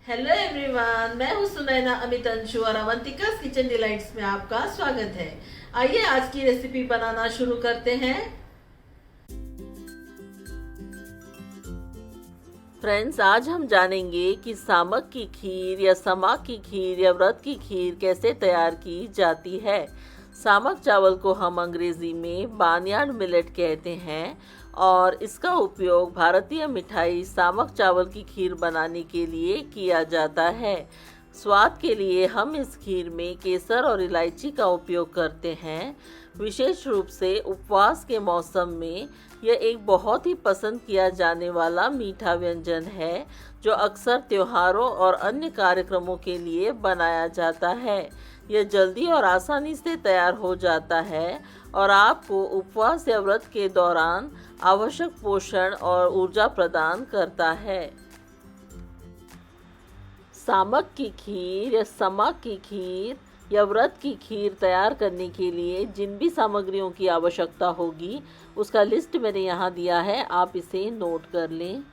Hello everyone, मैं हूँ सुनैना अमित अंशु और अवंतिकास किचन डिलाइट्स में आपका स्वागत है। आइए आज की रेसिपी बनाना शुरू करते हैं। फ्रेंड्स, आज हम जानेंगे कि सामक की खीर या समा की खीर या व्रत की खीर कैसे तैयार की जाती है। सामक चावल को हम अंग्रेजी में बार्नयार्ड मिलेट कहते हैं और इसका उपयोग भारतीय मिठाई सामक चावल की खीर बनाने के लिए किया जाता है। स्वाद के लिए हम इस खीर में केसर और इलायची का उपयोग करते हैं। विशेष रूप से उपवास के मौसम में यह एक बहुत ही पसंद किया जाने वाला मीठा व्यंजन है जो अक्सर त्योहारों और अन्य कार्यक्रमों के लिए बनाया जाता है। यह जल्दी और आसानी से तैयार हो जाता है और आपको उपवास या व्रत के दौरान आवश्यक पोषण और ऊर्जा प्रदान करता है। सामक की खीर या समा की खीर या व्रत की खीर तैयार करने के लिए जिन भी सामग्रियों की आवश्यकता होगी उसका लिस्ट मैंने यहाँ दिया है, आप इसे नोट कर लें।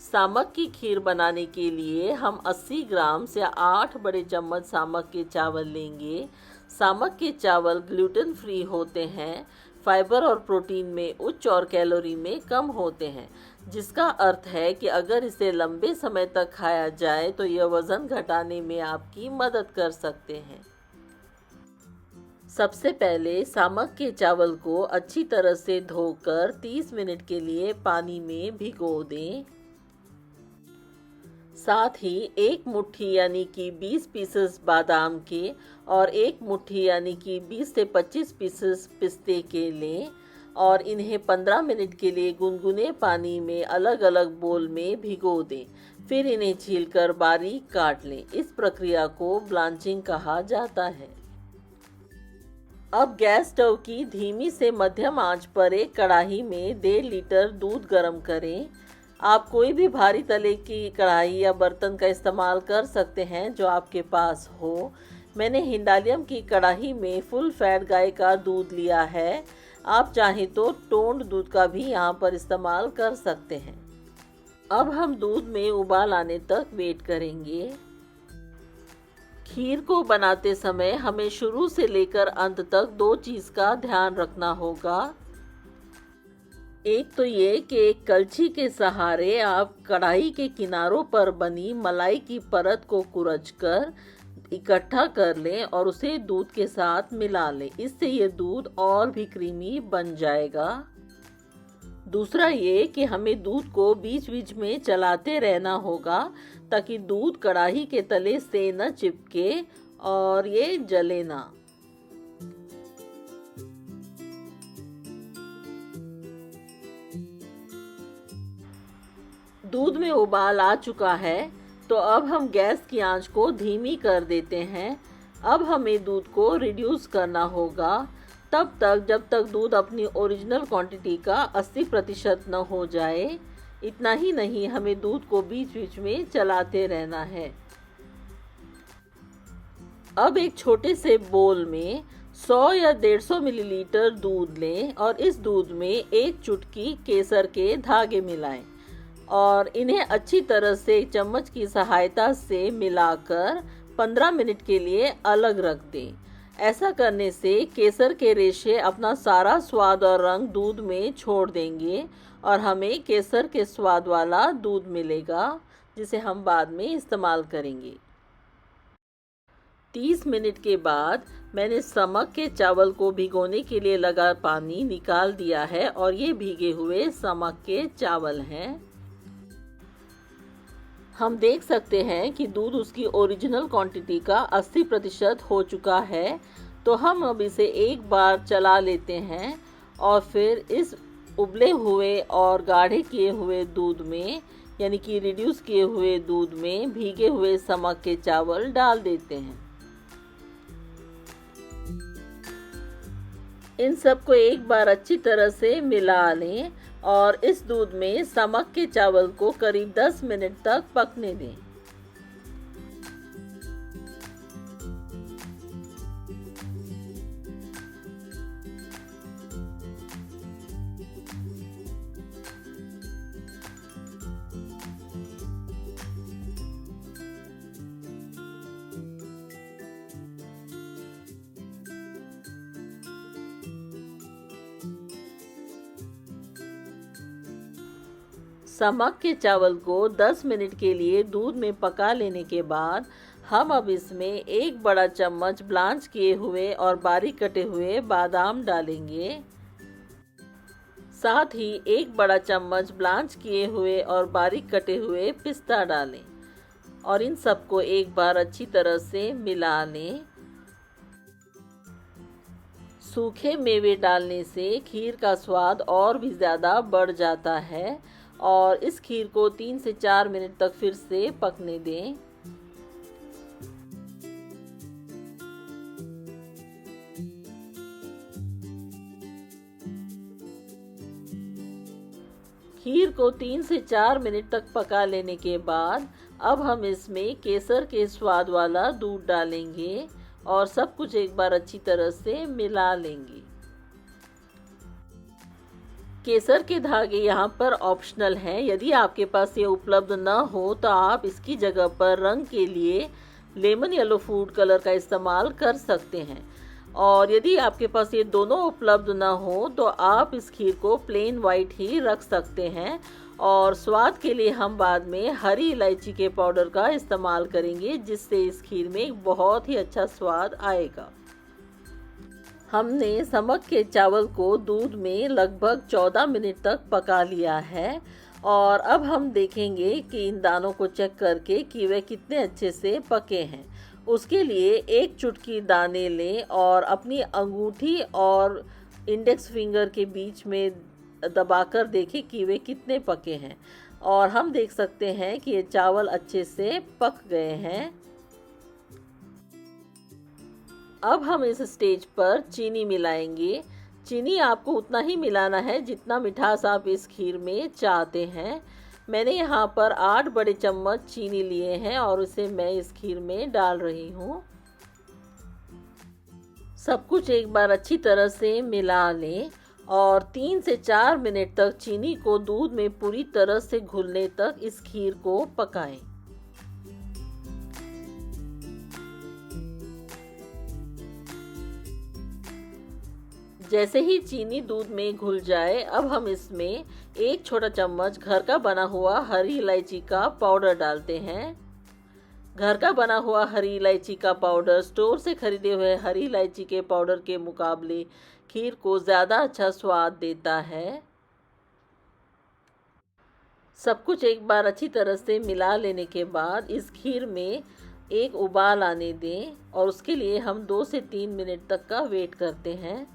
सामक की खीर बनाने के लिए हम 80 ग्राम से 8 बड़े चम्मच सामक के चावल लेंगे। सामक के चावल ग्लूटेन फ्री होते हैं, फाइबर और प्रोटीन में उच्च और कैलोरी में कम होते हैं, जिसका अर्थ है कि अगर इसे लंबे समय तक खाया जाए तो यह वज़न घटाने में आपकी मदद कर सकते हैं। सबसे पहले सामक के चावल को अच्छी तरह से धोकर 30 मिनट के लिए पानी में भिगो दें। साथ ही एक मुट्ठी यानी कि 20 पीसेस बादाम के और एक मुट्ठी यानी कि 20 से 25 पीसेस पिस्ते के लें और इन्हें 15 मिनट के लिए गुनगुने पानी में अलग अलग बोल में भिगो दें। फिर इन्हें छीलकर बारीक काट लें। इस प्रक्रिया को ब्लांचिंग कहा जाता है। अब गैस स्टोव की धीमी से मध्यम आंच पर एक कढ़ाई में 1.5 लीटर दूध गर्म करें। आप कोई भी भारी तले की कढ़ाई या बर्तन का इस्तेमाल कर सकते हैं जो आपके पास हो। मैंने हिंडालियम की कढ़ाई में फुल फैट गाय का दूध लिया है। आप चाहें तो टोंड दूध का भी यहाँ पर इस्तेमाल कर सकते हैं। अब हम दूध में उबाल आने तक वेट करेंगे। खीर को बनाते समय हमें शुरू से लेकर अंत तक 2 चीज़ का ध्यान रखना होगा। एक तो ये कि एक कलछी के सहारे आप कढ़ाई के किनारों पर बनी मलाई की परत को कुरचकर इकट्ठा कर लें और उसे दूध के साथ मिला लें। इससे ये दूध और भी क्रीमी बन जाएगा। दूसरा ये कि हमें दूध को बीच बीच में चलाते रहना होगा ताकि दूध कढ़ाई के तले से न चिपके और ये जले ना। दूध में उबाल आ चुका है तो अब हम गैस की आंच को धीमी कर देते हैं। अब हमें दूध को रिड्यूस करना होगा तब तक जब तक दूध अपनी ओरिजिनल क्वांटिटी का 80% न हो जाए। इतना ही नहीं, हमें दूध को बीच बीच में चलाते रहना है। अब एक छोटे से बोल में 100 या 150 मिलीलीटर दूध लें और इस दूध में एक चुटकी केसर के धागे मिलाएं और इन्हें अच्छी तरह से एक चम्मच की सहायता से मिलाकर 15 मिनट के लिए अलग रख दें। ऐसा करने से केसर के रेशे अपना सारा स्वाद और रंग दूध में छोड़ देंगे और हमें केसर के स्वाद वाला दूध मिलेगा जिसे हम बाद में इस्तेमाल करेंगे। 30 मिनट के बाद मैंने समक के चावल को भिगोने के लिए लगा पानी निकाल दिया है और ये भीगे हुए समक के चावल हैं। हम देख सकते हैं कि दूध उसकी ओरिजिनल क्वांटिटी का 80% हो चुका है। तो हम अब इसे एक बार चला लेते हैं और फिर इस उबले हुए और गाढ़े किए हुए दूध में यानी कि रिड्यूस किए हुए दूध में भीगे हुए समक के चावल डाल देते हैं। इन सबको एक बार अच्छी तरह से मिला लें और इस दूध में समक के चावल को करीब 10 मिनट तक पकने दें। समक के चावल को 10 मिनट के लिए दूध में पका लेने के बाद हम अब इसमें 1 बड़ा चम्मच ब्लांच किए हुए और बारीक कटे हुए बादाम डालेंगे। साथ ही 1 बड़ा चम्मच ब्लांच किए हुए और बारीक कटे हुए पिस्ता डालें और इन सबको एक बार अच्छी तरह से मिला लें। सूखे मेवे डालने से खीर का स्वाद और भी ज़्यादा बढ़ जाता है और इस खीर को 3 से 4 मिनट तक फिर से पकने दें। खीर को 3 से 4 मिनट तक पका लेने के बाद अब हम इसमें केसर के स्वाद वाला दूध डालेंगे और सब कुछ एक बार अच्छी तरह से मिला लेंगे। केसर के धागे यहाँ पर ऑप्शनल हैं। यदि आपके पास ये उपलब्ध न हो तो आप इसकी जगह पर रंग के लिए लेमन येलो फूड कलर का इस्तेमाल कर सकते हैं। और यदि आपके पास ये दोनों उपलब्ध न हो तो आप इस खीर को प्लेन वाइट ही रख सकते हैं और स्वाद के लिए हम बाद में हरी इलायची के पाउडर का इस्तेमाल करेंगे, जिससे इस खीर में बहुत ही अच्छा स्वाद आएगा। हमने समक के चावल को दूध में लगभग 14 मिनट तक पका लिया है और अब हम देखेंगे कि इन दानों को चेक करके कि वे कितने अच्छे से पके हैं। उसके लिए एक चुटकी दाने लें और अपनी अंगूठी और इंडेक्स फिंगर के बीच में दबाकर देखें कि वे कितने पके हैं और हम देख सकते हैं कि ये चावल अच्छे से पक गए हैं। अब हम इस स्टेज पर चीनी मिलाएंगे। चीनी आपको उतना ही मिलाना है जितना मिठास आप इस खीर में चाहते हैं। मैंने यहाँ पर 8 बड़े चम्मच चीनी लिए हैं और उसे मैं इस खीर में डाल रही हूँ। सब कुछ एक बार अच्छी तरह से मिला लें और 3 से 4 मिनट तक चीनी को दूध में पूरी तरह से घुलने तक इस खीर को पकाएं। जैसे ही चीनी दूध में घुल जाए अब हम इसमें 1 छोटा चम्मच घर का बना हुआ हरी इलायची का पाउडर डालते हैं। घर का बना हुआ हरी इलायची का पाउडर स्टोर से खरीदे हुए हरी इलायची के पाउडर के मुकाबले खीर को ज़्यादा अच्छा स्वाद देता है। सब कुछ एक बार अच्छी तरह से मिला लेने के बाद इस खीर में एक उबाल आने दें और उसके लिए हम 2 से 3 मिनट तक का वेट करते हैं।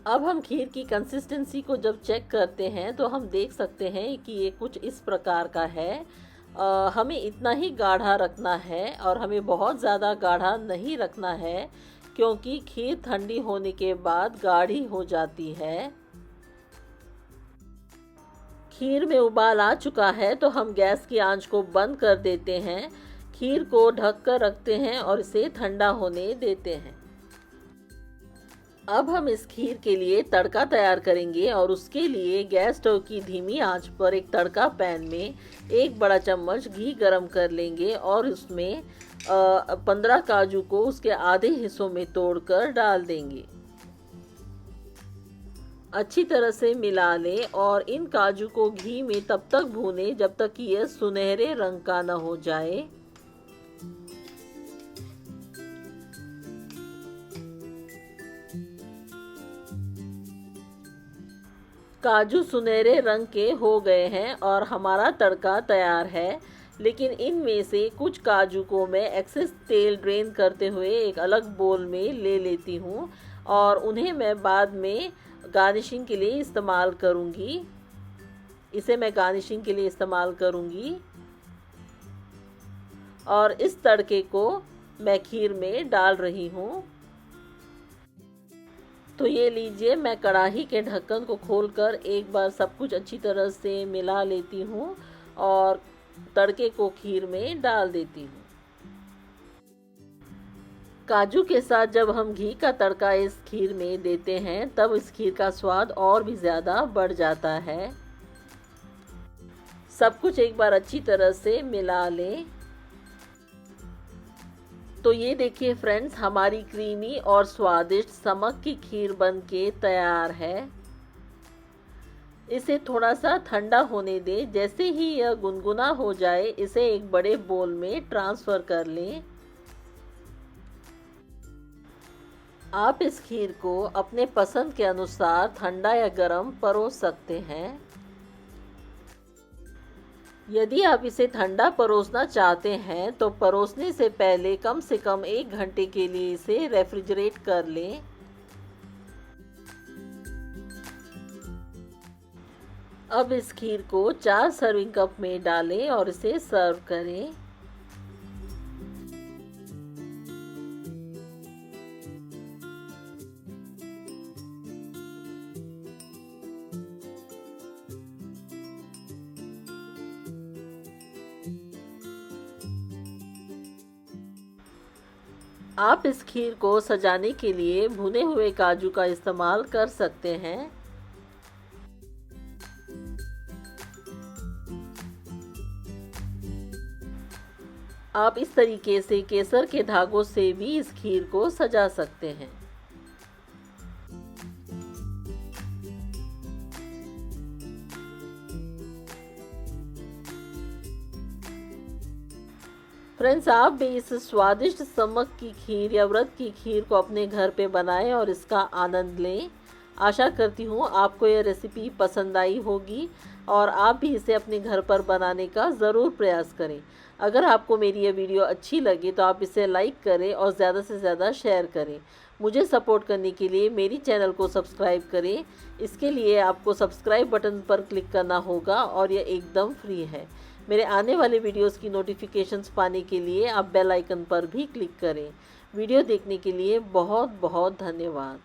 अब हम खीर की कंसिस्टेंसी को जब चेक करते हैं तो हम देख सकते हैं कि ये कुछ इस प्रकार का है। हमें इतना ही गाढ़ा रखना है और हमें बहुत ज़्यादा गाढ़ा नहीं रखना है, क्योंकि खीर ठंडी होने के बाद गाढ़ी हो जाती है। खीर में उबाल आ चुका है तो हम गैस की आंच को बंद कर देते हैं, खीर को ढक कर रखते हैं और इसे ठंडा होने देते हैं। अब हम इस खीर के लिए तड़का तैयार करेंगे और उसके लिए गैस स्टोव की धीमी आंच पर एक तड़का पैन में 1 बड़ा चम्मच घी गरम कर लेंगे और उसमें 15 काजू को उसके आधे हिस्सों में तोड़कर डाल देंगे। अच्छी तरह से मिला लें और इन काजू को घी में तब तक भूनें जब तक कि यह सुनहरे रंग का न हो जाए। काजू सुनहरे रंग के हो गए हैं और हमारा तड़का तैयार है, लेकिन इनमें से कुछ काजू को मैं एक्सेस तेल ड्रेन करते हुए एक अलग बोल में ले लेती हूँ और उन्हें मैं बाद में गार्निशिंग के लिए इस्तेमाल करूँगी। इसे मैं गार्निशिंग के लिए इस्तेमाल करूँगी और इस तड़के को मैं खीर में डाल रही हूँ। तो ये लीजिए, मैं कढ़ाई के ढक्कन को खोलकर एक बार सब कुछ अच्छी तरह से मिला लेती हूँ और तड़के को खीर में डाल देती हूँ। काजू के साथ जब हम घी का तड़का इस खीर में देते हैं तब इस खीर का स्वाद और भी ज़्यादा बढ़ जाता है। सब कुछ एक बार अच्छी तरह से मिला लें। तो ये देखिए फ्रेंड्स, हमारी क्रीमी और स्वादिष्ट समक की खीर बनके तैयार है। इसे थोड़ा सा ठंडा होने दें। जैसे ही यह गुनगुना हो जाए इसे एक बड़े बोल में ट्रांसफ़र कर लें। आप इस खीर को अपने पसंद के अनुसार ठंडा या गर्म परोस सकते हैं। यदि आप इसे ठंडा परोसना चाहते हैं तो परोसने से पहले कम से कम 1 घंटे के लिए इसे रेफ्रिजरेट कर लें। अब इस खीर को 4 सर्विंग कप में डालें और इसे सर्व करें। आप इस खीर को सजाने के लिए भुने हुए काजू का इस्तेमाल कर सकते हैं। आप इस तरीके से केसर के धागों से भी इस खीर को सजा सकते हैं। फ्रेंड्स, आप भी इस स्वादिष्ट समक की खीर या व्रत की खीर को अपने घर पे बनाएं और इसका आनंद लें। आशा करती हूँ आपको यह रेसिपी पसंद आई होगी और आप भी इसे अपने घर पर बनाने का ज़रूर प्रयास करें। अगर आपको मेरी यह वीडियो अच्छी लगे तो आप इसे लाइक करें और ज़्यादा से ज़्यादा शेयर करें। मुझे सपोर्ट करने के लिए मेरी चैनल को सब्सक्राइब करें। इसके लिए आपको सब्सक्राइब बटन पर क्लिक करना होगा और यह एकदम फ्री है। मेरे आने वाले वीडियोस की नोटिफिकेशंस पाने के लिए आप बेल आइकन पर भी क्लिक करें। वीडियो देखने के लिए बहुत बहुत धन्यवाद।